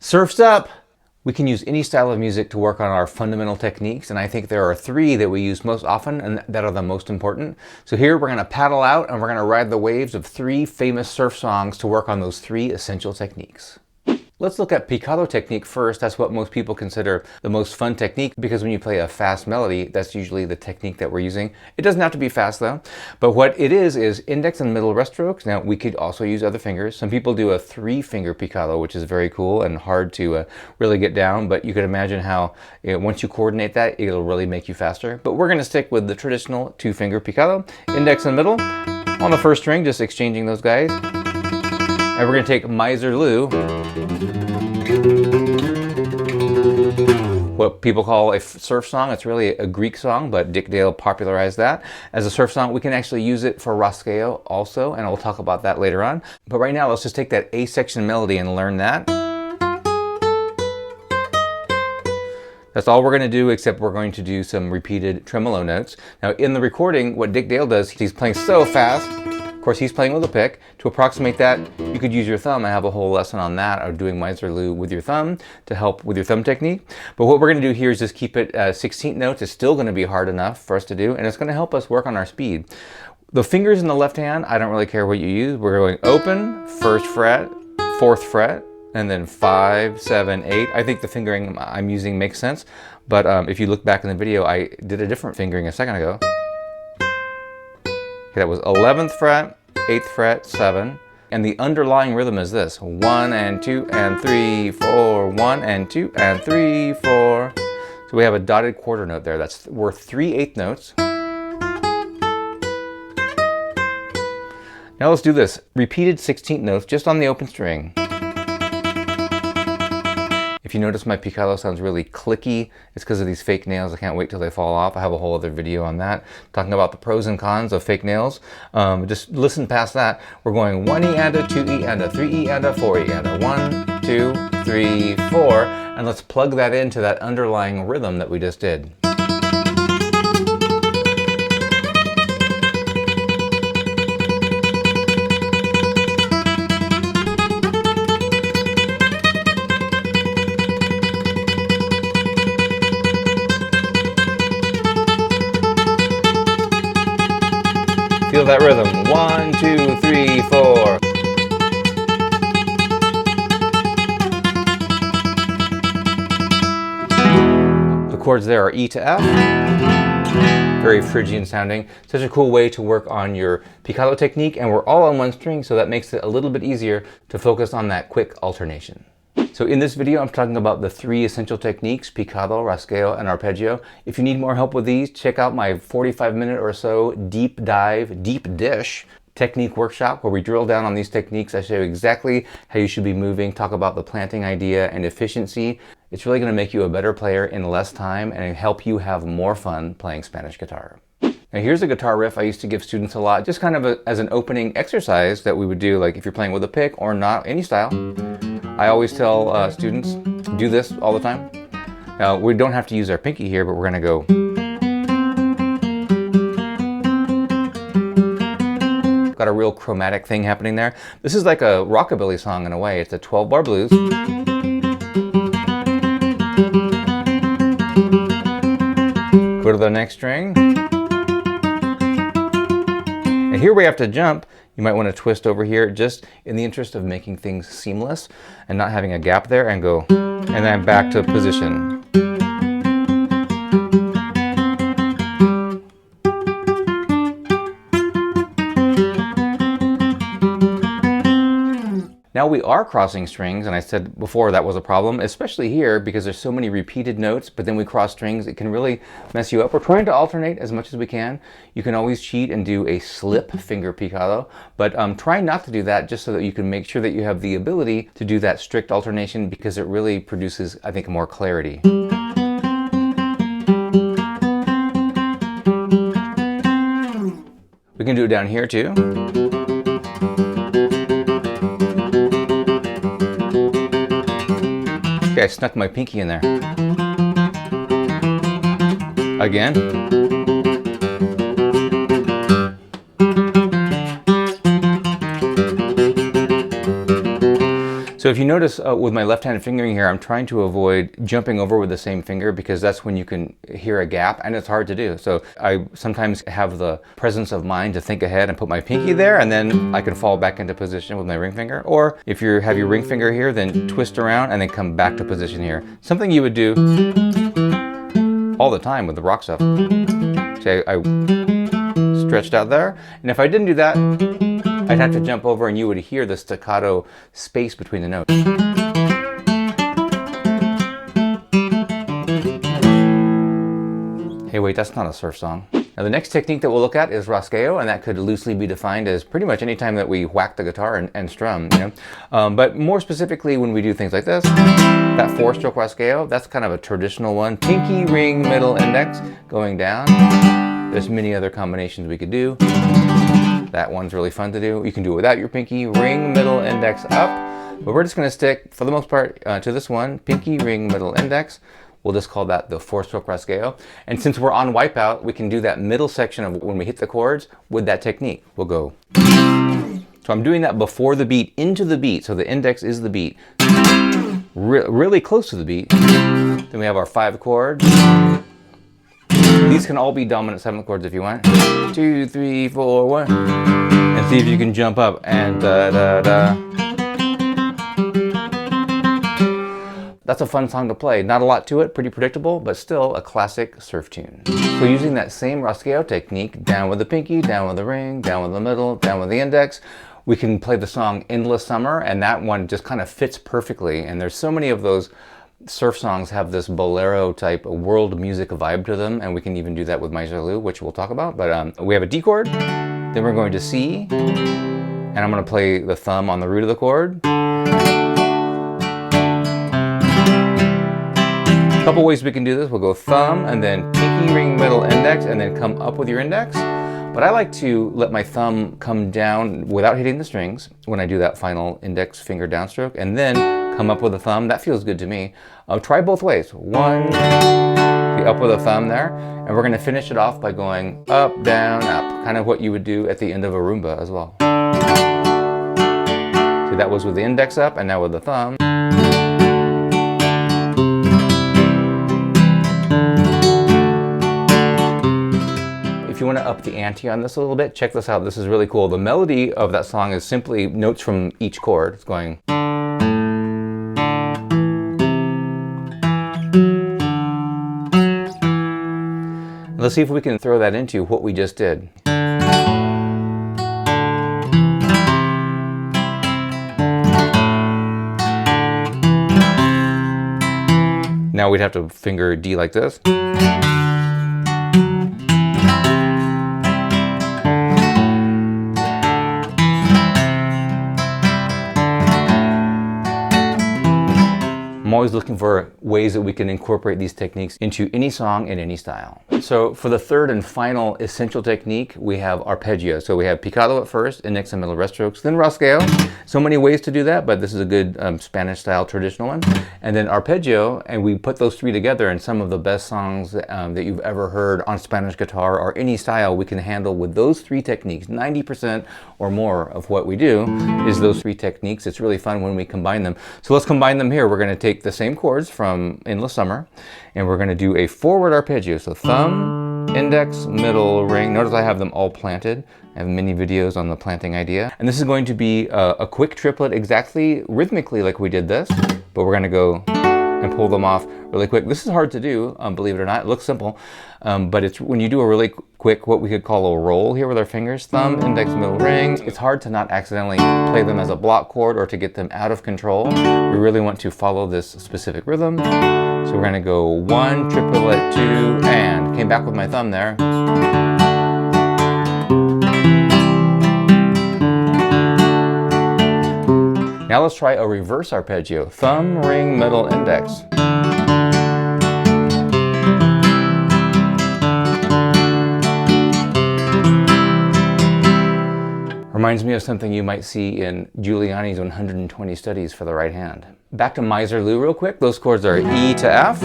Surf's up! We can use any style of music to work on our fundamental techniques, and I think there are three that we use most often and that are the most important. So here we're going to paddle out and we're going to ride the waves of three famous surf songs to work on those three essential techniques. Let's look at Picado technique first. That's what most people consider the most fun technique, because when you play a fast melody, that's usually the technique that we're using. It doesn't have to be fast though, but what it is index and middle rest strokes. Now we could also use other fingers. Some people do a 3-finger Picado, which is very cool and hard to really get down, but you could imagine how once you coordinate that, it'll really make you faster. But we're going to stick with the traditional 2-finger Picado, index and middle. On the first string, just exchanging those guys. And we're going to take Misirlou, what people call a surf song. It's really a Greek song, but Dick Dale popularized that as a surf song. We can actually use it for Rasgueo also, and we'll talk about that later on. But right now, let's just take that A section melody and learn that. That's all we're going to do, except we're going to do some repeated tremolo notes. Now in the recording, what Dick Dale does, he's playing so fast. Of course, he's playing with a pick. To approximate that, you could use your thumb. I have a whole lesson on that, of doing Misirlou with your thumb to help with your thumb technique. But what we're going to do here is just keep it 16th notes. It's still going to be hard enough for us to do, and it's going to help us work on our speed. The fingers in the left hand, I don't really care what you use. We're going open, 1st fret, 4th fret, and then 5, 7, 8. I think the fingering I'm using makes sense, but if you look back in the video, I did a different fingering a second ago. That was 11th fret, 8th fret, 7. And the underlying rhythm is this: 1 and 2 and 3, 4, 1 and 2 and 3, 4. So we have a dotted quarter note there. That's worth 3 eighth notes. Now let's do this. Repeated 16th notes just on the open string. If you notice my Picado sounds really clicky, it's because of these fake nails. I can't wait till they fall off. I have a whole other video on that, talking about the pros and cons of fake nails. Just listen past that. We're going 1E and a 2E and a 3E and a 4E and a 1, 2, 3, 4. And let's plug that into that underlying rhythm that we just did. Feel that rhythm. 1, 2, 3, 4. The chords there are E to F. Very Phrygian sounding. Such a cool way to work on your Picado technique, and we're all on one string, so that makes it a little bit easier to focus on that quick alternation. So in this video, I'm talking about the 3 essential techniques: Picado, Rasgueo, and Arpeggio. If you need more help with these, check out my 45-minute or so deep dive, deep dish technique workshop, where we drill down on these techniques. I show you exactly how you should be moving, talk about the planting idea and efficiency. It's really going to make you a better player in less time and help you have more fun playing Spanish guitar. Now here's a guitar riff I used to give students a lot, just kind of as an opening exercise that we would do, like if you're playing with a pick or not, any style. I always tell students, do this all the time. Now, we don't have to use our pinky here, but we're going to go. Got a real chromatic thing happening there. This is like a rockabilly song in a way. It's a 12-bar blues. Go to the next string. And here we have to jump. You might want to twist over here just in the interest of making things seamless and not having a gap there, and go, and then back to position. Now we are crossing strings, and I said before that was a problem, especially here because there's so many repeated notes, but then we cross strings, it can really mess you up. We're trying to alternate as much as we can. You can always cheat and do a slip finger Picado, but try not to do that, just so that you can make sure that you have the ability to do that strict alternation, because it really produces, I think, more clarity. We can do it down here too. Okay, I snuck my pinky in there. Again. So So if you notice with my left-handed fingering here, I'm trying to avoid jumping over with the same finger because that's when you can hear a gap and it's hard to do. So I sometimes have the presence of mind to think ahead and put my pinky there, and then I can fall back into position with my ring finger. Or if you have your ring finger here, then twist around and then come back to position here. Something you would do all the time with the rock stuff. Say I stretched out there, and if I didn't do that, I'd have to jump over and you would hear the staccato space between the notes. Hey, wait, that's not a surf song. Now the next technique that we'll look at is Rasgueo, and that could loosely be defined as pretty much any time that we whack the guitar and strum, you know. But more specifically when we do things like this, that 4-stroke Rasgueo, that's kind of a traditional one. Pinky, ring, middle, index, going down. There's many other combinations we could do. That one's really fun to do. You can do it without your pinky, ring, middle, index, up. But we're just going to stick, for the most part, to this one, pinky, ring, middle, index. We'll just call that the 4-stroke Rasgueo. And since we're on Wipeout, we can do that middle section of when we hit the chords with that technique. We'll go. So I'm doing that before the beat, into the beat. So the index is the beat. Really close to the beat. Then we have our 5 chords. These can all be dominant 7th chords if you want. 2, 3, 4, 1. And see if you can jump up and da da da. That's a fun song to play. Not a lot to it, pretty predictable, but still a classic surf tune. So using that same Rasgueo technique, down with the pinky, down with the ring, down with the middle, down with the index, we can play the song Endless Summer, and that one just kind of fits perfectly. And there's so many of those surf songs have this bolero type world music vibe to them, and we can even do that with Misirlou, which we'll talk about. But we have a D chord, then we're going to C, and I'm going to play the thumb on the root of the chord. A couple ways we can do this. We'll go thumb and then pinky, ring, middle, index, and then come up with your index. But I like to let my thumb come down without hitting the strings when I do that final index finger downstroke, and then come up with a thumb. That feels good to me. Try both ways. 1, up with a thumb there, and we're going to finish it off by going up, down, up, kind of what you would do at the end of a rumba as well. See, that was with the index up, and now with the thumb. If you want to up the ante on this a little bit, check this out. This is really cool. The melody of that song is simply notes from each chord. It's going. Let's see if we can throw that into what we just did. Now we'd have to finger D like this. I'm always looking for ways that we can incorporate these techniques into any song in any style. So for the third and final essential technique, we have arpeggio. So we have picado at first, index and middle rest strokes, then rasgueo. So many ways to do that, but this is a good Spanish style traditional one. And then arpeggio, and we put those three together, and some of the best songs that you've ever heard on Spanish guitar or any style we can handle with those three techniques. 90% or more of what we do is those three techniques. It's really fun when we combine them. So let's combine them here. We're going to take the same chords from Endless Summer, and we're going to do a forward arpeggio. So thumb, index, middle, ring. Notice I have them all planted. I have many videos on the planting idea. And this is going to be a quick triplet exactly rhythmically like we did this, but we're going to go and pull them off really quick. This is hard to do, believe it or not. It looks simple, but it's when you do a really quick, what we could call a roll here with our fingers, thumb, index, middle, ring. It's hard to not accidentally play them as a block chord or to get them out of control. We really want to follow this specific rhythm. So we're gonna go 1, triplet, 2, and came back with my thumb there. Now let's try a reverse arpeggio. Thumb, ring, middle, index. Reminds me of something you might see in Giuliani's 120 Studies for the Right Hand. Back to Misirlou real quick. Those chords are E to F.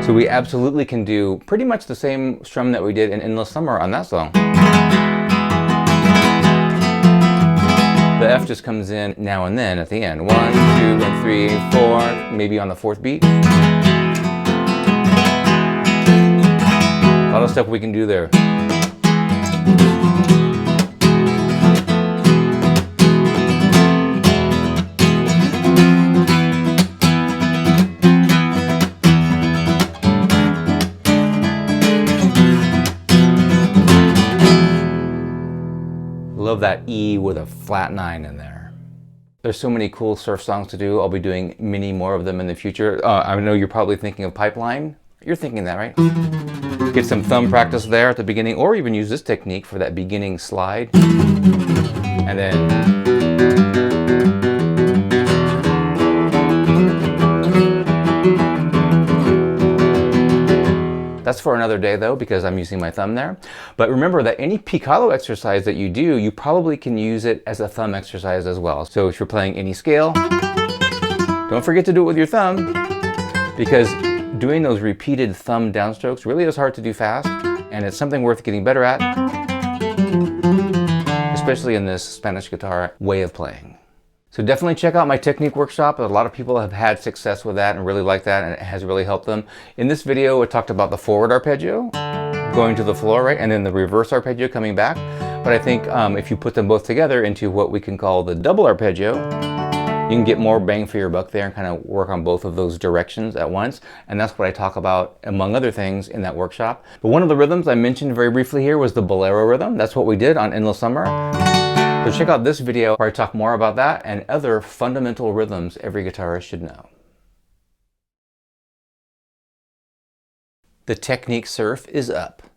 So we absolutely can do pretty much the same strum that we did in Endless Summer on that song. The F just comes in now and then at the end. 1, 2, and 3, 4, maybe on the 4th beat. A lot of stuff we can do there. Love that E with a flat 9 in there. There's so many cool surf songs to do. I'll be doing many more of them in the future. I know you're probably thinking of Pipeline. You're thinking that, right? Get some thumb practice there at the beginning, or even use this technique for that beginning slide. And then that's for another day though, because I'm using my thumb there. But remember that any Picado exercise that you do, you probably can use it as a thumb exercise as well. So if you're playing any scale, don't forget to do it with your thumb, because doing those repeated thumb downstrokes really is hard to do fast, and it's something worth getting better at, especially in this Spanish guitar way of playing. So definitely check out my technique workshop. A lot of people have had success with that and really like that, and it has really helped them. In this video, I talked about the forward arpeggio, going to the floor, right? And then the reverse arpeggio coming back. But I think if you put them both together into what we can call the double arpeggio, you can get more bang for your buck there and kind of work on both of those directions at once. And that's what I talk about, among other things, in that workshop. But one of the rhythms I mentioned very briefly here was the bolero rhythm. That's what we did on Endless Summer. So check out this video where I talk more about that and other fundamental rhythms every guitarist should know. The technique surf is up.